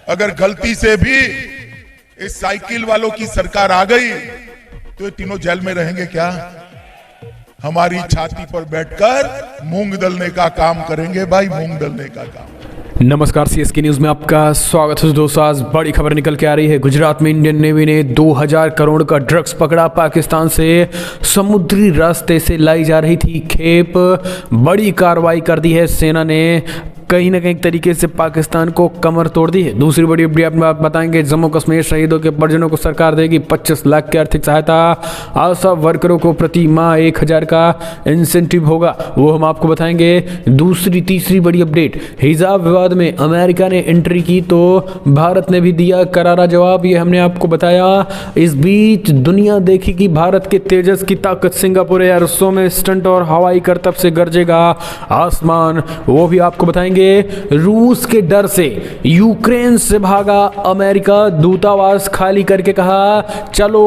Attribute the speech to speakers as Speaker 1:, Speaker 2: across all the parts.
Speaker 1: अगर गलती से भी इस साइकिल वालों की सरकार आ गई तो ये तीनों जेल में रहेंगे क्या? हमारी छाती पर बैठकर मूंग दलने का काम करेंगे भाई, मूंग दलने का काम।
Speaker 2: नमस्कार, सीएसके न्यूज में आपका स्वागत है दोस्तों। आज बड़ी खबर निकल के आ रही है। गुजरात में इंडियन नेवी ने 2000 करोड़ का ड्रग्स पकड़ा। पाकिस्तान से समुद्री रास्ते से लाई जा रही थी खेप। बड़ी कार्रवाई कर दी है सेना ने, कहीं ना कहीं तरीके से पाकिस्तान को कमर तोड़ दी है। दूसरी बड़ी अपडेट आप बताएंगे, जम्मू कश्मीर शहीदों के परिजनों को सरकार देगी 25 लाख की आर्थिक सहायता। आशा वर्करों को प्रति माह 1000 का इंसेंटिव होगा, वो हम आपको बताएंगे। दूसरी तीसरी बड़ी अपडेट, हिजाब विवाद में अमेरिका ने एंट्री की तो भारत ने भी दिया करारा जवाब, ये हमने आपको बताया। इस बीच दुनिया देखेगी भारत के तेजस की ताकत। सिंगापुर एयरशो में स्टंट और हवाई करतब से गरजेगा आसमान, वो भी आपको बताएंगे। रूस के डर से यूक्रेन से भागा अमेरिका, दूतावास खाली करके कहा चलो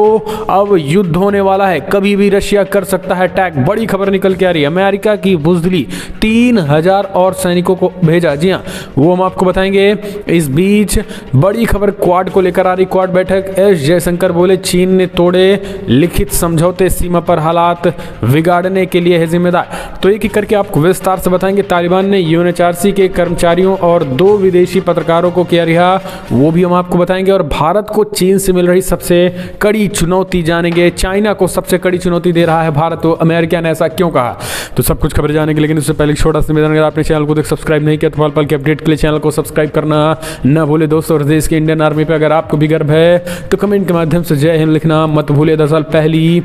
Speaker 2: अब युद्ध होने वाला है, कभी भी रशिया कर सकता है अटैक। बड़ी खबर निकल के आ रही है। अमेरिका की बुजदिली 3000 और सैनिकों को भेजा, जी हाँ, वो हम आपको बताएंगे। इस बीच बड़ी खबर क्वाड को लेकर आ रही। क्वाड बैठक, एस जयशंकर बोले चीन ने तोड़े लिखित समझौते, सीमा पर हालात बिगाड़ने के लिए है जिम्मेदार। तो एक एक करके आपको विस्तार से बताएंगे। तालिबान ने यूएनएचआरसी के कर्मचारियों और 2 विदेशी पत्रकारों को किया रिहा, वो भी हम आपको बताएंगे। और भारत को चीन से मिल रही सबसे कड़ी चुनौती जानेंगे। चाइना को सबसे कड़ी चुनौती दे रहा है भारत, तो अमेरिका ने ऐसा क्यों कहा, तो सब कुछ खबर जानेंगे। लेकिन उससे पहले छोटा सा निवेदन, अगर आपने चैनल को सब्सक्राइब नहीं किया तो पल पल के अपडेट के लिए चैनल को सब्सक्राइब करना न भूले दोस्तों। और देश के इंडियन आर्मी पे अगर आपको भी गर्व है तो कमेंट के माध्यम से जय हिंद लिखना मत भूलिए। दरअसल पहली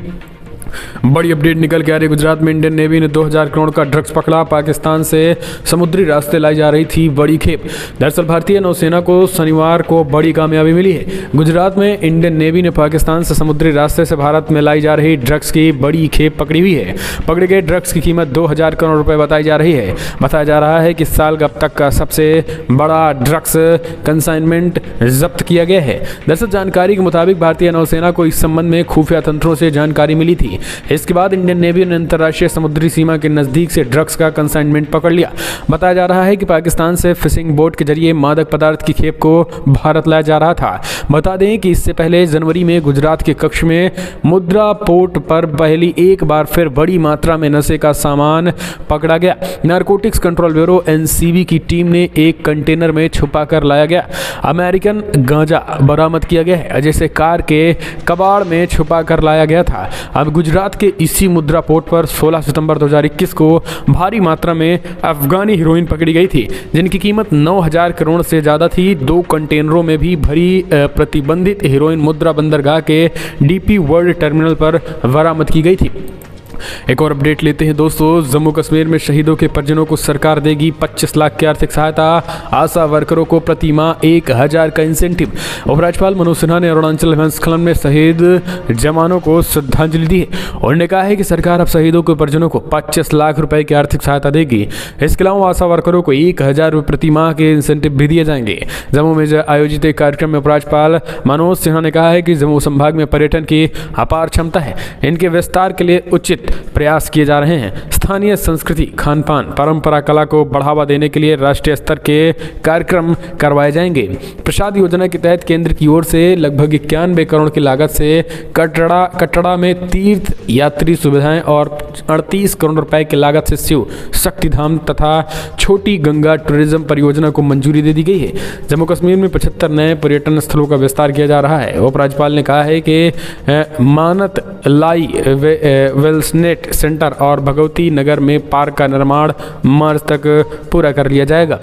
Speaker 2: बड़ी अपडेट निकल के आ रही है। गुजरात में इंडियन नेवी ने 2000 करोड़ का ड्रग्स पकड़ा। पाकिस्तान से समुद्री रास्ते लाई जा रही थी बड़ी खेप। दरअसल भारतीय नौसेना को शनिवार को बड़ी कामयाबी मिली है। गुजरात में इंडियन नेवी ने पाकिस्तान से समुद्री रास्ते से भारत में लाई जा रही ड्रग्स की बड़ी खेप पकड़ी हुई है। पकड़े गए ड्रग्स की कीमत 2000 करोड़ रुपए बताई जा रही है। बताया जा रहा है कि इस साल का अब तक का सबसे बड़ा ड्रग्स कंसाइनमेंट जब्त किया गया है। दरअसल जानकारी के मुताबिक भारतीय नौसेना को इस संबंध में खुफिया तंत्रों से जानकारी मिली थी। इसके बाद इंडियन नेवी ने अंतर्राष्ट्रीय समुद्री सीमा के नजदीक से ड्रग्स का कंसाइनमेंट पकड़ लिया। बताया जा रहा है कि पाकिस्तान से फिशिंग बोट के जरिए मादक पदार्थ की खेप को भारत लाया जा रहा था। बता दें कि इससे पहले जनवरी में गुजरात के कच्छ में मुद्रा पोर्ट पर पहली एक बार फिर बड़ी मात्रा में नशे का सामान पकड़ा गया। नारकोटिक्स कंट्रोल ब्यूरो एनसीबी की टीम ने एक कंटेनर में छुपा कर लाया गया अमेरिकन गांजा बरामद किया गया है, जैसे कार के कबाड़ में छुपा कर लाया गया था। अब गुजरात के इसी मुद्रा पोर्ट पर 16 सितंबर 2021 को भारी मात्रा में अफगानी हीरोइन पकड़ी गई थी, जिनकी कीमत 9000 करोड़ से ज़्यादा थी। 2 कंटेनरों में भी भरी प्रतिबंधित हीरोइन मुद्रा बंदरगाह के डीपी वर्ल्ड टर्मिनल पर बरामद की गई थी। एक और अपडेट लेते हैं दोस्तों। जम्मू कश्मीर में शहीदों के परिजनों को सरकार देगी 25 लाख की आर्थिक सहायता। आशा वर्करों को प्रति माह 1000 का इंसेंटिव। उपराज्यपाल मनोज सिन्हा ने अरुणाचल हिमस्खलन में शहीद जवानों को श्रद्धांजलि दी है। उन्होंने कहा है कि सरकार अब शहीदों के परिजनों को 25 लाख रुपए की आर्थिक सहायता देगी। इसके अलावा आशा वर्करों को 1000 रुपये प्रति माह के इंसेंटिव भी दिए जाएंगे। जम्मू में आयोजित एक कार्यक्रम में उपराज्यपाल मनोज सिन्हा ने कहा है कि जम्मू संभाग में पर्यटन की अपार क्षमता है, इनके विस्तार के लिए उचित प्रयास किए जा रहे हैं। स्थानीय संस्कृति, खान पान, परंपरा, कला को बढ़ावा देने के लिए राष्ट्रीय स्तर के कार्यक्रम करवाए जाएंगे। प्रसाद योजना के तहत केंद्र की ओर से लगभग 91 करोड़ की लागत से कटड़ा में तीर्थ यात्री सुविधाएं और 38 करोड़ रुपए की लागत से शिव शक्तिधाम तथा छोटी गंगा टूरिज्म परियोजना को मंजूरी दे दी गई है। जम्मू कश्मीर में 75 नए पर्यटन स्थलों का विस्तार किया जा रहा है। उपराज्यपाल ने कहा है कि मानत लाई वेल्सनेट सेंटर और भगवती नगर में पार्क का निर्माण मार्च तक पूरा कर लिया जाएगा।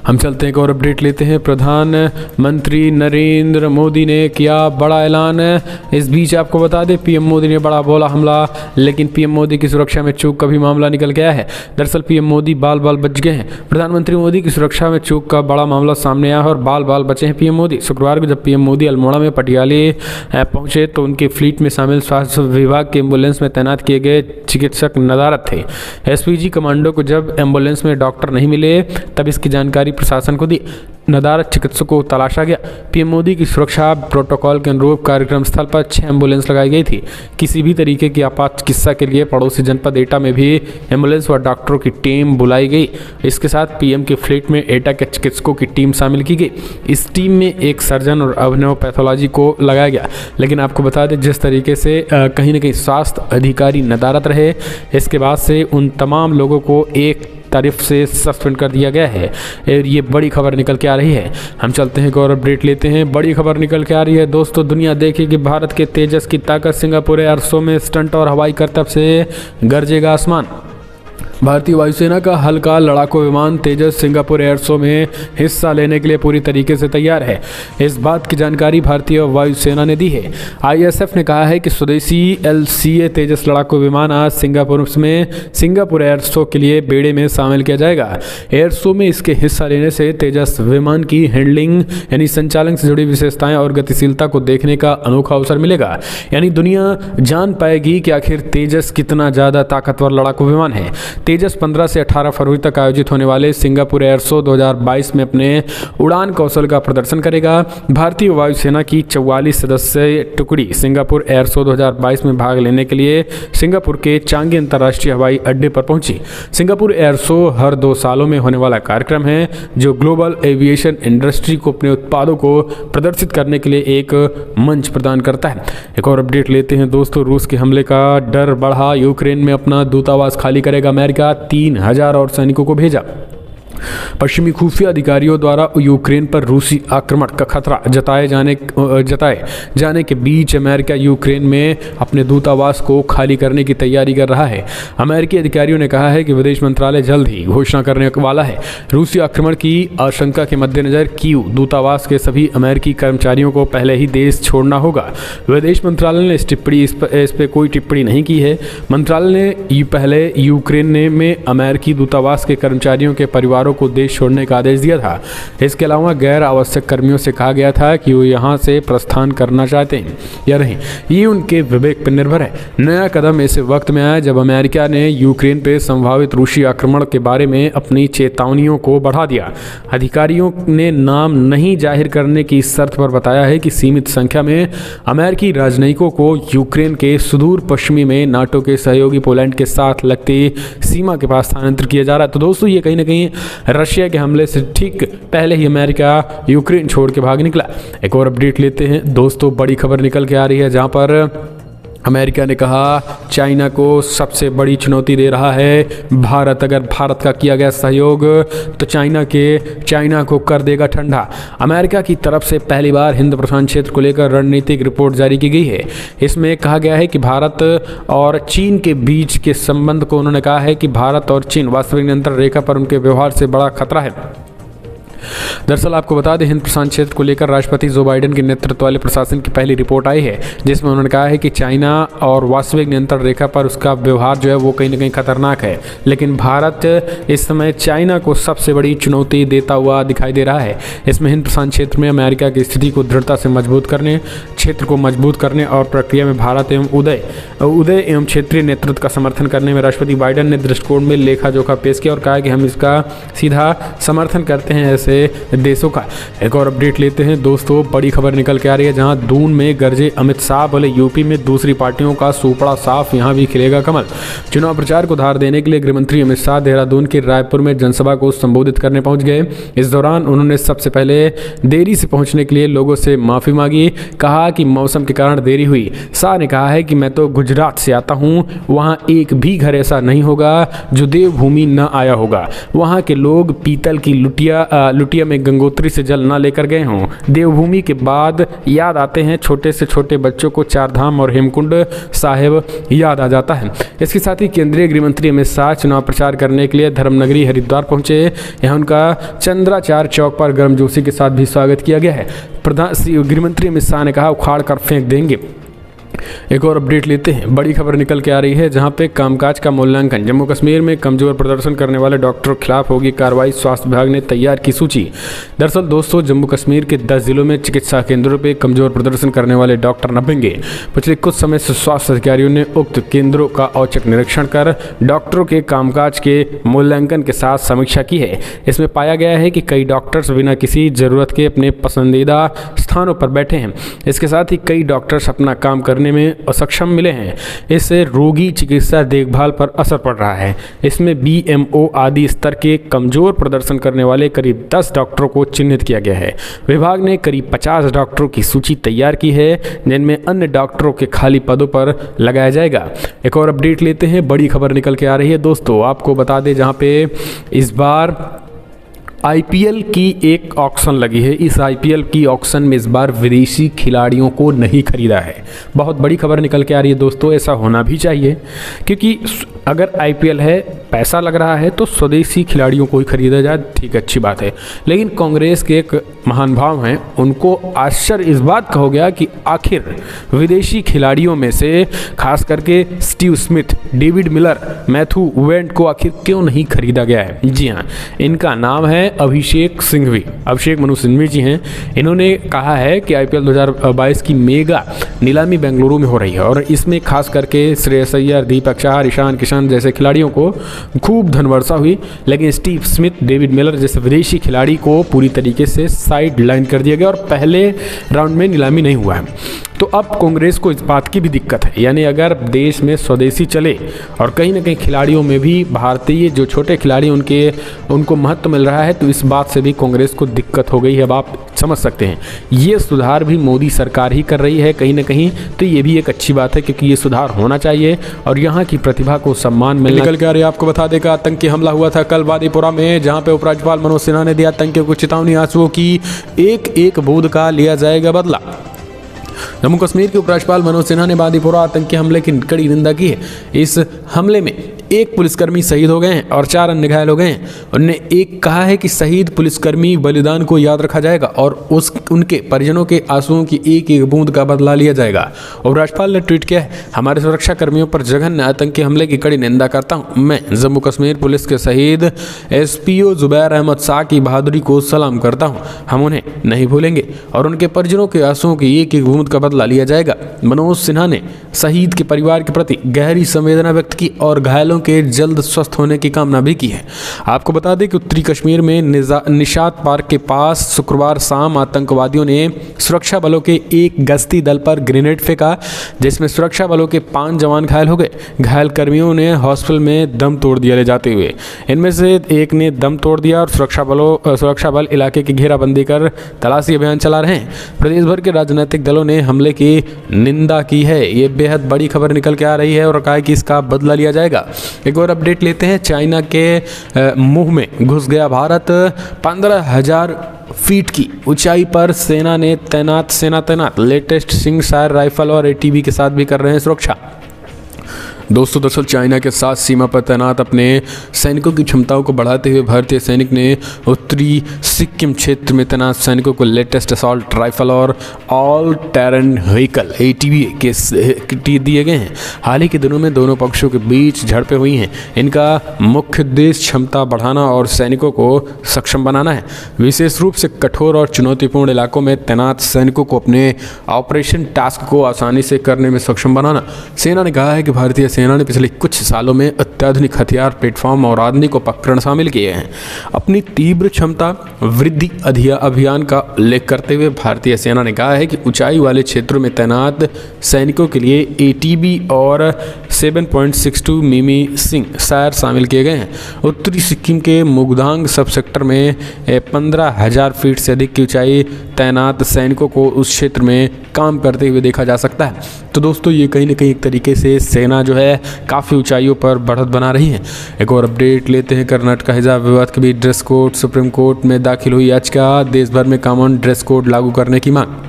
Speaker 2: हम चलते हैं एक और अपडेट लेते हैं। प्रधानमंत्री नरेंद्र मोदी ने किया बड़ा ऐलान। इस बीच आपको बता दें, पीएम मोदी ने बड़ा बोला हमला, लेकिन पीएम मोदी की सुरक्षा में चूक का भी मामला निकल गया है। दरअसल पीएम मोदी बाल बाल बच गए हैं। प्रधानमंत्री मोदी की सुरक्षा में चूक का बड़ा मामला सामने आया और बाल बाल बचे हैं पीएम मोदी। शुक्रवार को जब पीएम मोदी अल्मोड़ा में पटियाले पहुंचे तो उनके फ्लीट में शामिल स्वास्थ्य विभाग के एम्बुलेंस में तैनात किए गए चिकित्सक नदारत थे। एसपीजी कमांडो को जब एम्बुलेंस में डॉक्टर नहीं मिले तब इसकी जानकारी प्रशासन को दी। नदारद चिकित्सकों को तलाशा गया। पीएम मोदी की सुरक्षा प्रोटोकॉल के अनुरूप कार्यक्रम स्थल पर 6 एम्बुलेंस लगाई गई थी। किसी भी तरीके की आपात चिकित्सा के लिए पड़ोसी जनपद एटा में भी एम्बुलेंस व डॉक्टरों की टीम बुलाई गई। इसके साथ पीएम के फ्लीट में एटा के चिकित्सकों की टीम शामिल की गई। इस टीम में एक सर्जन और अभिनव पैथोलॉजी को लगाया गया। लेकिन आपको बता दें, जिस तरीके से कहीं ना कहीं स्वास्थ्य अधिकारी नदारद रहे, इसके बाद से उन तमाम लोगों को एक तारीफ से सस्पेंड कर दिया गया है। और ये बड़ी खबर निकल के आ रही है। हम चलते हैं और अपडेट लेते हैं। बड़ी खबर निकल के आ रही है दोस्तों, दुनिया देखेगी भारत के तेजस की ताकत। सिंगापुर एयर शो में स्टंट और हवाई करतब से गरजेगा आसमान। भारतीय वायुसेना का हल्का लड़ाकू विमान तेजस सिंगापुर एयर शो में हिस्सा लेने के लिए पूरी तरीके से तैयार है। इस बात की जानकारी भारतीय वायुसेना ने दी है। आईएसएफ ने कहा है कि स्वदेशी LCA तेजस लड़ाकू विमान आज सिंगापुर एयर शो के लिए बेड़े में शामिल किया जाएगा। एयर शो में इसके हिस्सा लेने से तेजस विमान की हैंडलिंग यानी संचालन से जुड़ी विशेषताएं और गतिशीलता को देखने का अनोखा अवसर मिलेगा। यानी दुनिया जान पाएगी कि आखिर तेजस कितना ज़्यादा ताकतवर लड़ाकू विमान है। तेजस 15 से 18 फरवरी तक आयोजित होने वाले सिंगापुर एयर शो 2022 में अपने उड़ान कौशल का प्रदर्शन करेगा। भारतीय वायुसेना की 44 सदस्यीय टुकड़ी सिंगापुर एयर शो 2022 में भाग लेने के लिए सिंगापुर के चांगी अंतर्राष्ट्रीय हवाई अड्डे पर पहुंची। सिंगापुर एयर शो हर 2 सालों में होने वाला कार्यक्रम है, जो ग्लोबल एविएशन इंडस्ट्री को अपने उत्पादों को प्रदर्शित करने के लिए एक मंच प्रदान करता है। एक और अपडेट लेते हैं दोस्तों, रूस के हमले का डर बढ़ा। यूक्रेन में अपना दूतावास खाली करेगा अमेरिका। 3000 और सैनिकों को भेजा। पश्चिमी खुफिया अधिकारियों द्वारा यूक्रेन पर रूसी आक्रमण का खतरा जताए जाने के बीच अमेरिका यूक्रेन में अपने दूतावास को खाली करने की तैयारी कर रहा है। अमेरिकी अधिकारियों ने कहा है कि विदेश मंत्रालय जल्द ही घोषणा करने वाला है। रूसी आक्रमण की आशंका के मद्देनजर कीव दूतावास के सभी अमेरिकी कर्मचारियों को पहले ही देश छोड़ना होगा। विदेश मंत्रालय ने इस पर कोई टिप्पणी नहीं की है। मंत्रालय ने पहले यूक्रेन में अमेरिकी दूतावास के कर्मचारियों के परिवारों को देश छोड़ने का आदेश दिया था। इसके अलावा गैर आवश्यक कर्मियों से कहा गया था कि वो यहां से प्रस्थान करना चाहते हैं या नहीं, ये उनके विवेक पर निर्भर है। नया कदम ऐसे वक्त में आया जब अमेरिका ने यूक्रेन पे संभावित रूसी आक्रमण के बारे में अपनी चेतावनियों को बढ़ा दिया। अधिकारियों ने नाम नहीं जाहिर करने की शर्त पर बताया है कि सीमित संख्या में अमेरिकी राजनयिकों को यूक्रेन के सुदूर पश्चिमी में नाटो के सहयोगी पोलैंड के साथ लगती सीमा के पास स्थानांतरित किया जा रहा है। तो दोस्तों, ये कहीं ना कहीं रशिया के हमले से ठीक पहले ही अमेरिका यूक्रेन छोड़ के भाग निकला। एक और अपडेट लेते हैं दोस्तों, बड़ी खबर निकल के आ रही है जहां पर अमेरिका ने कहा चाइना को सबसे बड़ी चुनौती दे रहा है भारत। अगर भारत का किया गया सहयोग तो चाइना को कर देगा ठंडा। अमेरिका की तरफ से पहली बार हिंद प्रशांत क्षेत्र को लेकर रणनीतिक रिपोर्ट जारी की गई है। इसमें कहा गया है कि भारत और चीन के बीच के संबंध को उन्होंने कहा है कि भारत और चीन वास्तविक नियंत्रण रेखा पर उनके व्यवहार से बड़ा खतरा है। दरअसल आपको बता दें, हिंद प्रशांत क्षेत्र को लेकर राष्ट्रपति जो बाइडेन के नेतृत्व वाले प्रशासन की पहली रिपोर्ट आई है, जिसमें उन्होंने कहा है कि चाइना और वास्तविक नियंत्रण रेखा पर उसका व्यवहार जो है वो कहीं ना कहीं खतरनाक है। लेकिन भारत इस समय चाइना को सबसे बड़ी चुनौती देता हुआ दिखाई दे रहा है। इसमें हिंद प्रशांत क्षेत्र में अमेरिका की स्थिति को दृढ़ता से मजबूत करने, क्षेत्र को मजबूत करने और प्रक्रिया में भारत एवं उदय एवं क्षेत्रीय नेतृत्व का समर्थन करने में राष्ट्रपति बाइडेन ने दृष्टिकोण में लेखा जोखा पेश किया और कहा कि हम इसका सीधा समर्थन करते हैं ऐसे देशों का। एक और अपडेट लेते हैं दोस्तों, बड़ी खबर निकल के आ रही है जहां दून में गरजे अमित शाह। बोले यूपी में दूसरी पार्टियों का सूपड़ा साफ, यहां भी खिलेगा कमल। चुनाव प्रचार को धार देने के लिए गृहमंत्री अमित शाह देहरादून के रायपुर में जनसभा को संबोधित करने पहुंच गए। इस दौरान उन्होंने सबसे पहले देरी से पहुंचने के लिए लोगों से माफी मांगी। कहा कि मौसम के कारण देरी हुई। शाह ने कहा है कि मैं तो गुजरात से आता हूं, वहां एक भी घर ऐसा नहीं होगा जो देवभूमि न आया होगा। वहां के लोग पीतल की लुटिया में गंगोत्री से जल ना लेकर गए हों। देवभूमि के बाद याद आते हैं छोटे से छोटे बच्चों को चारधाम और हेमकुंड साहिब याद आ जाता है। इसके साथ ही केंद्रीय गृहमंत्री अमित शाह चुनाव प्रचार करने के लिए धर्मनगरी हरिद्वार पहुंचे। यहाँ उनका चंद्राचार्य चौक पर गर्मजोशी के साथ भी स्वागत किया गया है। गृहमंत्री अमित शाह ने कहा उखाड़ कर फेंक देंगे। एक और अपडेट लेते हैं। बड़ी खबर निकल के आ रही है जहां पे कामकाज का मूल्यांकन, जम्मू कश्मीर में कमजोर प्रदर्शन करने वाले डॉक्टरों के खिलाफ होगी कार्रवाई, स्वास्थ्य विभाग ने तैयार की सूची। दरअसल दोस्तों, जम्मू कश्मीर के 10 जिलों में चिकित्सा केंद्रों पर कमजोर प्रदर्शन करने वाले डॉक्टर नपेंगे। पिछले कुछ समय से स्वास्थ्य अधिकारियों ने उक्त केंद्रों का औचक निरीक्षण कर डॉक्टरों के कामकाज के मूल्यांकन के साथ समीक्षा की है। इसमें पाया गया है कि कई डॉक्टर्स बिना किसी जरूरत के अपने पसंदीदा स्थानों पर बैठे हैं। इसके साथ ही कई डॉक्टर्स अपना काम करने में असक्षम मिले हैं। इससे रोगी चिकित्सा देखभाल पर असर पड़ रहा है। इसमें BMO आदि स्तर के कमजोर प्रदर्शन करने वाले करीब 10 डॉक्टरों को चिन्हित किया गया है। विभाग ने करीब 50 डॉक्टरों की सूची तैयार की है, जिनमें अन्य डॉक्टरों के खाली पदों पर लगाया जाएगा। एक और अपडेट लेते हैं। बड़ी खबर निकल के आ रही है दोस्तों, आपको बता दें जहां पे इस बार IPL की एक ऑक्शन लगी है। इस IPL की ऑक्शन में इस बार विदेशी खिलाड़ियों को नहीं खरीदा है। बहुत बड़ी खबर निकल के आ रही है दोस्तों, ऐसा होना भी चाहिए, क्योंकि अगर IPL है, पैसा लग रहा है, तो स्वदेशी खिलाड़ियों को ही खरीदा जाए, ठीक अच्छी बात है। लेकिन कांग्रेस के एक महान भाव हैं, उनको आश्चर्य इस बात का हो गया कि आखिर विदेशी खिलाड़ियों में से खास करके Steve Smith, David Miller, Matthew went को आखिर क्यों नहीं खरीदा गया है। जी हाँ, इनका नाम है अभिषेक सिंघवी। अभिषेक मनु सिंघवी जी हैं। इन्होंने कहा है कि IPL 2022 की मेगा नीलामी बेंगलुरु में हो रही है और इसमें खास करके श्रेयस अय्यर, दीपक चाहर, ईशान किशन जैसे खिलाड़ियों को खूब धनवर्षा हुई, लेकिन स्टीव स्मिथ, डेविड मिलर जैसे विदेशी खिलाड़ी को पूरी तरीके से साइड लाइन कर दिया गया और पहले राउंड में नीलामी नहीं हुआ है। तो अब कांग्रेस को इस बात की भी दिक्कत है, यानी अगर देश में स्वदेशी चले और कहीं ना कहीं खिलाड़ियों में भी भारतीय जो छोटे खिलाड़ी उनको महत्व मिल रहा है, तो इस बात से भी कांग्रेस को दिक्कत हो गई है। अब आप समझ सकते हैं, ये सुधार भी मोदी सरकार ही कर रही है कहीं ना कहीं, तो ये भी एक अच्छी बात है, क्योंकि ये सुधार होना चाहिए और यहाँ की प्रतिभा को सम्मान मिलना। निकल के आ रही है, आपको बता देगा आतंकी हमला हुआ था कल बादीपुरा में, जहाँ पे उपराज्यपाल मनोज सिन्हा ने दिया आतंकियों को चेतावनी, आंसुओं की एक एक बूंद का लिया जाएगा बदला। जम्मू कश्मीर के उपराज्यपाल मनोज सिन्हा ने बादीपुरा आतंकी हमले की कड़ी निंदा की है। इस हमले में एक पुलिसकर्मी शहीद हो गए हैं और 4 अन्य घायल हो गए हैं। उन्होंने एक कहा है कि शहीद पुलिसकर्मी बलिदान को याद रखा जाएगा और उनके परिजनों के आंसुओं की एक एक बूंद का बदला लिया जाएगा। उपराज्यपाल ने ट्वीट किया है, हमारे सुरक्षा कर्मियों पर जघन्य आतंकी हमले की कड़ी निंदा करता हूँ। मैं जम्मू कश्मीर पुलिस के शहीद SPO जुबैर अहमद शाह की बहादुरी को सलाम करता हूँ। हम उन्हें नहीं भूलेंगे और उनके परिजनों के आंसुओं की एक एक बूंद का बदला लिया जाएगा। मनोज सिन्हा ने शहीद के परिवार के प्रति गहरी संवेदना व्यक्त की और घायलों के जल्द स्वस्थ होने की कामना भी की है। आपको बता दें कि उत्तरी कश्मीर में निशात पार्क के पास शुक्रवार शाम आतंकवादियों ने सुरक्षा बलों के एक गश्ती दल पर ग्रेनेड फेंका, जिसमें सुरक्षा बलों के 5 जवान घायल हो गए। घायल कर्मियों ने हॉस्पिटल में दम तोड़ दिया ले जाते हुए। इनमें से एक ने दम तोड़ दिया और सुरक्षा बल इलाके की घेराबंदी कर तलाशी अभियान चला रहे हैं। प्रदेश भर के राजनीतिक दलों ने हमले की निंदा की है। ये बेहद बड़ी खबर निकल के आ रही है और कहा है कि इसका बदला लिया जाएगा। एक और अपडेट लेते हैं। चाइना के मुंह में घुस गया भारत। 15,000 फीट की ऊंचाई पर सेना तैनात लेटेस्ट सिंगसार राइफल और ATV के साथ भी कर रहे हैं सुरक्षा। दोस्तों, दरअसल चाइना के साथ सीमा पर तैनात अपने सैनिकों की क्षमताओं को बढ़ाते हुए भारतीय सैनिक ने उत्तरी सिक्किम क्षेत्र में तैनात सैनिकों को लेटेस्ट असॉल्ट राइफल और ऑल टेरेन व्हीकल ATV के दिए गए हैं। हाल ही के दिनों में दोनों पक्षों के बीच झड़पें हुई हैं। इनका मुख्य उद्देश्य क्षमता बढ़ाना और सैनिकों को सक्षम बनाना है। विशेष रूप से कठोर और चुनौतीपूर्ण इलाकों में तैनात सैनिकों को अपने ऑपरेशन टास्क को आसानी से करने में सक्षम बनाना। सेना ने कहा है कि भारतीय सेना ने पिछले कुछ सालों में अत्याधुनिक हथियार, प्लेटफॉर्म और आधुनिक उपकरण शामिल किए हैं। अपनी तीव्र क्षमता वृद्धि अभियान का उल्लेख करते हुए भारतीय सेना ने कहा है कि ऊंचाई वाले क्षेत्रों में तैनात सैनिकों के लिए ATV और 7.62 मिमी सिंगसार शामिल किए गए हैं। उत्तरी सिक्किम के मुगदांग सब सेक्टर में 15,000 फीट से अधिक की ऊंचाई तैनात सैनिकों को उस क्षेत्र में काम करते हुए देखा जा सकता है। तो दोस्तों, ये कहीं ना कहीं एक तरीके से सेना जो है काफ़ी ऊंचाइयों पर बढ़त बना रही है। एक और अपडेट लेते हैं। कर्नाटक हिजाब विवाद के बीच ड्रेस कोड सुप्रीम कोर्ट में दाखिल हुई याचिका। देश भर में कॉमन ड्रेस कोड लागू करने की मांग।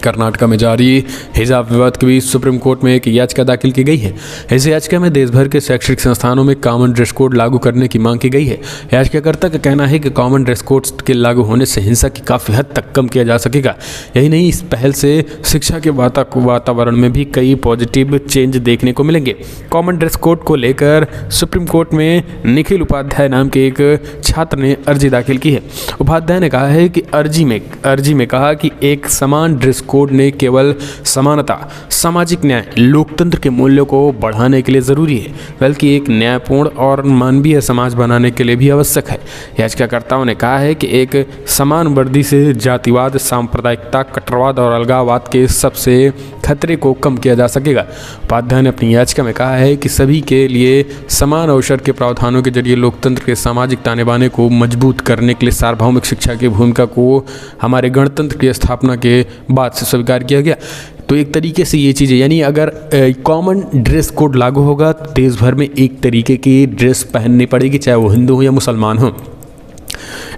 Speaker 2: कर्नाटक में जारी हिजाब विवाद के बीच सुप्रीम कोर्ट में एक याचिका दाखिल की गई है। इस याचिका में देश भर के शैक्षणिक संस्थानों में कॉमन ड्रेस कोड लागू करने की मांग की गई है। याचिकाकर्ता का कहना है कि कॉमन ड्रेस कोड के लागू होने से हिंसा की काफ़ी हद तक कम किया जा सकेगा। यही नहीं, इस पहल से शिक्षा के वातावरण में भी कई पॉजिटिव चेंज देखने को मिलेंगे। कॉमन ड्रेस कोड को लेकर सुप्रीम कोर्ट में निखिल उपाध्याय नाम के एक छात्र ने अर्जी दाखिल की है। उपाध्याय ने कहा है कि अर्जी में कहा कि एक समान ड्रेस कोड ने केवल समानता, सामाजिक न्याय, लोकतंत्र के मूल्यों को बढ़ाने के लिए ज़रूरी है, बल्कि एक न्यायपूर्ण और मानवीय समाज बनाने के लिए भी आवश्यक है। याचिकाकर्ताओं ने कहा है कि एक समान वर्दी से जातिवाद, सांप्रदायिकता, कट्टरवाद और अलगाववाद के सबसे खतरे को कम किया जा सकेगा। उपाध्याय ने अपनी याचिका में कहा है कि सभी के लिए समान अवसर के प्रावधानों के जरिए लोकतंत्र के सामाजिक ताने बाने को मजबूत करने के लिए सार्वभौमिक शिक्षा की भूमिका को हमारे गणतंत्र की स्थापना के बाद से स्वीकार किया गया। तो एक तरीके से ये चीज़ें, यानी अगर कॉमन ड्रेस कोड लागू होगा तो देश भर में एक तरीके की ड्रेस पहननी पड़ेगी, चाहे वो हिंदू हो या मुसलमान हो।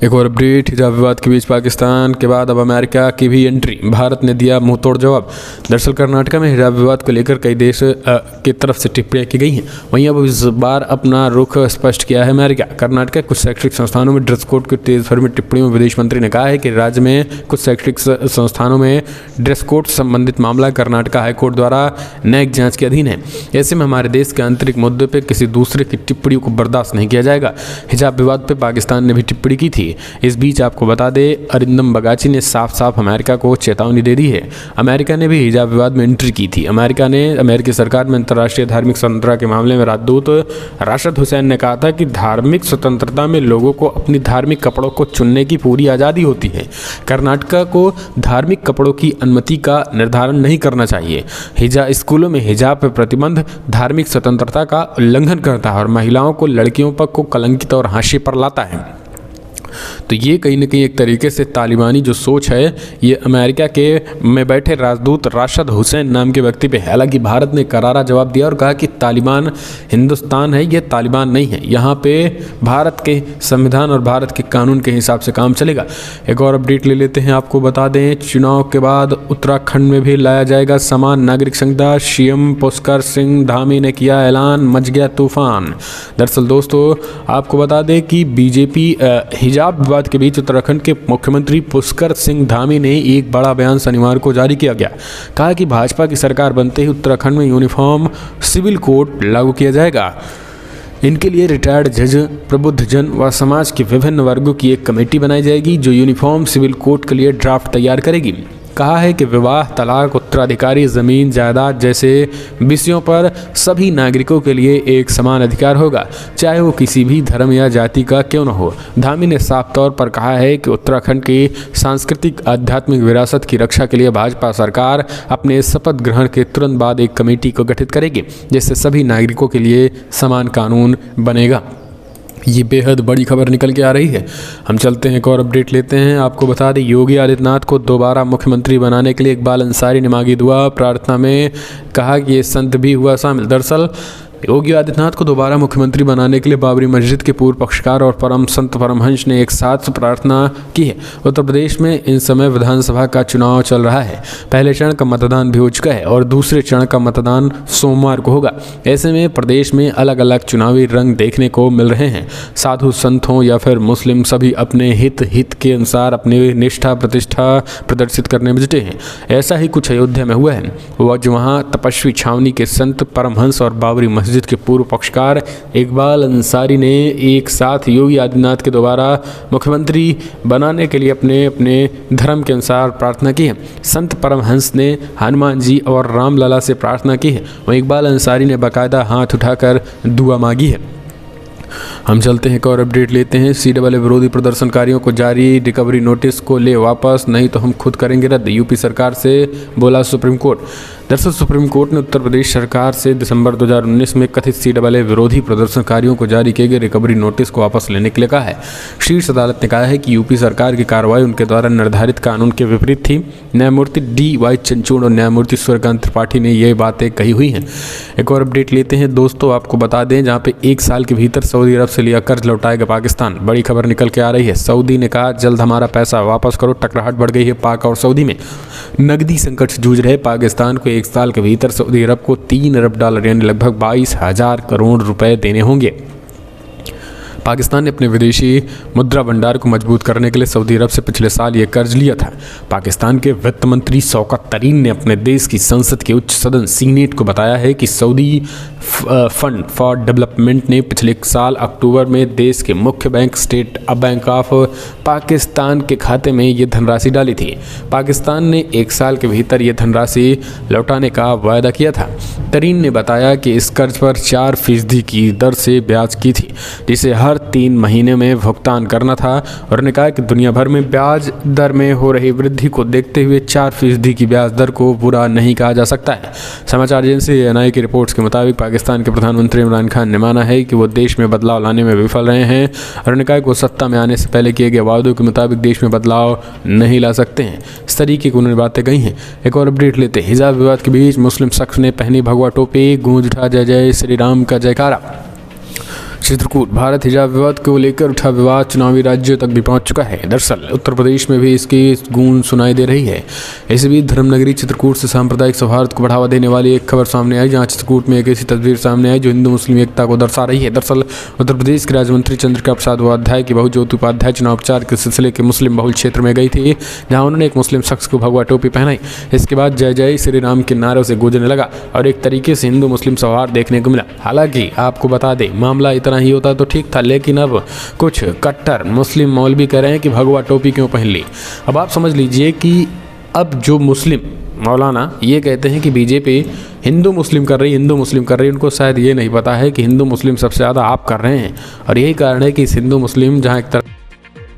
Speaker 2: एक और अपडेट, हिजाब विवाद के बीच पाकिस्तान के बाद अब अमेरिका की भी एंट्री, भारत ने दिया मुंहतोड़ जवाब। दरअसल कर्नाटक में हिजाब विवाद को लेकर कई देश की तरफ से टिप्पणियां की गई हैं। वहीं अब इस बार अपना रुख स्पष्ट किया है अमेरिका। कर्नाटक के कुछ शैक्षणिक संस्थानों में ड्रेस कोड की तेज भर में टिप्पणियों में विदेश मंत्री ने कहा है कि राज्य में कुछ शैक्षणिक संस्थानों में ड्रेस कोड संबंधित मामला कर्नाटक हाईकोर्ट द्वारा न्यायिक जाँच के अधीन है। ऐसे में हमारे देश के आंतरिक मुद्दे पर किसी दूसरे की टिप्पणियों को बर्दाश्त नहीं किया जाएगा। हिजाब विवाद पर पाकिस्तान ने भी टिप्पणी की थी। इस बीच आपको बता दें, अरिंदम बगाची ने साफ अमेरिका को चेतावनी दे दी है। अमेरिका ने भी हिजाब विवाद में एंट्री की थी। अमेरिकी सरकार में अंतर्राष्ट्रीय धार्मिक स्वतंत्रता के मामले में राजदूत राशिद हुसैन ने कहा था कि धार्मिक स्वतंत्रता में लोगों को अपनी धार्मिक कपड़ों को चुनने की पूरी आज़ादी होती है। कर्नाटक को धार्मिक कपड़ों की अनुमति का निर्धारण नहीं करना चाहिए। स्कूलों में हिजाब पर प्रतिबंध धार्मिक स्वतंत्रता का उल्लंघन करता है और महिलाओं को, लड़कियों पर को कलंकित और हाशिए पर लाता है। तो ये कहीं ना कहीं एक तरीके से तालिबानी जो सोच है, ये अमेरिका के में बैठे राजदूत राशिद हुसैन नाम के व्यक्ति पे है। हालांकि भारत ने करारा जवाब दिया और कहा कि तालिबान हिंदुस्तान है, ये तालिबान नहीं है। यहाँ पे भारत के संविधान और भारत के कानून के हिसाब से काम चलेगा। एक और अपडेट ले लेते हैं, आपको बता दें, चुनाव के बाद उत्तराखंड में भी लाया जाएगा समान नागरिक संहिता। सीएम पुष्कर सिंह धामी ने किया ऐलान, मच गया तूफान। दरअसल दोस्तों आपको बता दें कि बीजेपी हिजाब विवाद के बीच उत्तराखंड के मुख्यमंत्री पुष्कर सिंह धामी ने एक बड़ा बयान शनिवार को जारी किया गया। कहा कि भाजपा की सरकार बनते ही उत्तराखंड में यूनिफॉर्म सिविल कोड लागू किया जाएगा। इनके लिए रिटायर्ड जज, प्रबुद्धजन व समाज के विभिन्न वर्गों की एक कमेटी बनाई जाएगी जो यूनिफॉर्म सिविल कोड के लिए ड्राफ्ट तैयार करेगी। कहा है कि विवाह, तलाक, उत्तराधिकारी, ज़मीन, जायदाद जैसे विषयों पर सभी नागरिकों के लिए एक समान अधिकार होगा, चाहे वो किसी भी धर्म या जाति का क्यों न हो। धामी ने साफ तौर पर कहा है कि उत्तराखंड की सांस्कृतिक आध्यात्मिक विरासत की रक्षा के लिए भाजपा सरकार अपने शपथ ग्रहण के तुरंत बाद एक कमेटी को गठित करेगी, जिससे सभी नागरिकों के लिए समान कानून बनेगा। ये बेहद बड़ी खबर निकल के आ रही है। हम चलते हैं, एक और अपडेट लेते हैं। आपको बता दें, योगी आदित्यनाथ को दोबारा मुख्यमंत्री बनाने के लिए इकबाल अंसारी ने मांगी दुआ। प्रार्थना में कहा कि ये संत भी हुआ शामिल। दरअसल योगी आदित्यनाथ को दोबारा मुख्यमंत्री बनाने के लिए बाबरी मस्जिद के पूर्व पक्षकार और परम संत परमहंस ने एक साथ प्रार्थना की है। उत्तर प्रदेश में इन समय विधानसभा का चुनाव चल रहा है। पहले चरण का मतदान भी हो चुका है और दूसरे चरण का मतदान सोमवार को होगा। ऐसे में प्रदेश में अलग अलग चुनावी रंग देखने को मिल रहे हैं। साधु संत हों या फिर मुस्लिम, सभी अपने हित के अनुसार अपनी निष्ठा प्रतिष्ठा प्रदर्शित करने में जुटे हैं। ऐसा ही कुछ अयोध्या में हुआ है। वह वहाँ तपस्वी छावनी के संत परमहंस और बाबरी मस्जिद के पूर्व पक्षकार इकबाल अंसारी ने एक साथ योगी आदित्यनाथ के दोबारा मुख्यमंत्री बनाने के लिए अपने अपने धर्म के अनुसार प्रार्थना की है। संत परमहंस ने हनुमान जी और रामलला से प्रार्थना की है। वहीं इकबाल अंसारी ने बाकायदा हाथ उठाकर दुआ मांगी है। हम चलते हैं, एक और अपडेट लेते हैं। CAA विरोधी प्रदर्शनकारियों को जारी रिकवरी नोटिस को ले वापस, नहीं तो हम खुद करेंगे रद्द, यूपी सरकार से बोला सुप्रीम कोर्ट। दरअसल सुप्रीम कोर्ट ने उत्तर प्रदेश सरकार से दिसंबर 2019 में कथित CAA विरोधी प्रदर्शनकारियों को जारी किए गए रिकवरी नोटिस को वापस लेने के लिए कहा है। शीर्ष अदालत ने कहा है कि यूपी सरकार की कार्रवाई उनके द्वारा निर्धारित कानून के विपरीत थी। न्यायमूर्ति DY चंद्रचूड़ और न्यायमूर्ति सूर्यकांत त्रिपाठी ने ये बातें कही हुई हैं। एक और अपडेट लेते हैं दोस्तों, आपको बता दें जहाँ पे 1 साल के भीतर सऊदी अरब से लिया कर्ज लौटाएगा पाकिस्तान। बड़ी खबर निकल के आ रही है। सऊदी ने कहा जल्द हमारा पैसा वापस करो। टकराहट बढ़ गई है पाक और सऊदी में। नकदी संकट से जूझ रहे पाकिस्तान को 1 साल के भीतर सऊदी अरब को $3 अरब यानी लगभग 22,000 करोड़ रुपए देने होंगे। पाकिस्तान ने अपने विदेशी मुद्रा भंडार को मजबूत करने के लिए सऊदी अरब से पिछले साल ये कर्ज लिया था। पाकिस्तान के वित्त मंत्री शौकत तरीन ने अपने देश की संसद के उच्च सदन सीनेट को बताया है कि सऊदी फंड फॉर डेवलपमेंट ने पिछले साल अक्टूबर में देश के मुख्य bank state bank of Pakistan के खाते में ये धनराशि डाली थी। पाकिस्तान ने 1 साल के भीतर ये धनराशि लौटाने का वायदा किया था। तरीन ने बताया कि इस कर्ज पर 4% की दर से ब्याज की थी, जिसे हर 3 महीने में भुगतान करना था। और उन्होंने कहा कि दुनिया भर में ब्याज दर में हो रही वृद्धि को देखते हुए 4% की ब्याज दर को बुरा नहीं कहा जा सकता है। समाचार एजेंसी NI की रिपोर्ट्स के मुताबिक पाकिस्तान के प्रधानमंत्री इमरान खान ने माना है कि वो देश में बदलाव लाने में विफल रहे हैं और उन्होंने कहा कि वो सत्ता में आने से पहले किए गए वादों के मुताबिक देश में बदलाव नहीं ला सकते हैं। इस तरीके की उन्होंने बातें कही हैं। एक और अपडेट लेते हैं। हिजाब विवाद के बीच मुस्लिम शख्स ने पहनी भगवा टोपी, गूंज उठा जय जय श्री राम का जयकारा। चित्रकूट भारत हिजाब विवाद को लेकर उठा विवाद चुनावी राज्यों तक भी पहुंच चुका है। दरअसल उत्तर प्रदेश में भी इसकी गूंज सुनाई दे रही है। इसी बीच धर्मनगरी चित्रकूट से सांप्रदायिक सौहार्द को बढ़ावा देने वाली एक खबर सामने आई, जहां चित्रकूट में एक ऐसी तस्वीर सामने आई जो हिंदू मुस्लिम एकता को दर्शा रही है। दरअसल उत्तर प्रदेश के राज्य मंत्री चंद्रिका प्रसाद उपाध्याय की बहू ज्योति उपाध्याय चुनाव प्रचार के सिलसिले के मुस्लिम बहुल क्षेत्र में गई थी, जहाँ उन्होंने एक मुस्लिम शख्स को भगवा टोपी पहनाई। इसके बाद जय जय श्री राम के नारों से गूंजने लगा और एक तरीके से हिंदू मुस्लिम सौहार्द देखने को मिला। हालांकि आपको बता दें मामला इतना ही होता तो ठीक था, लेकिन अब कुछ कट्टर मुस्लिम मौलवी कह रहे हैं कि भगवा टोपी क्यों पहन ली। अब आप समझ लीजिए कि अब जो मुस्लिम मौलाना ये कहते हैं कि बीजेपी हिंदू मुस्लिम कर रही, उनको शायद ये नहीं पता है कि हिंदू मुस्लिम सबसे ज़्यादा आप कर रहे हैं। और यही कारण है कि इस हिंदू मुस्लिम जहाँ एक तरफ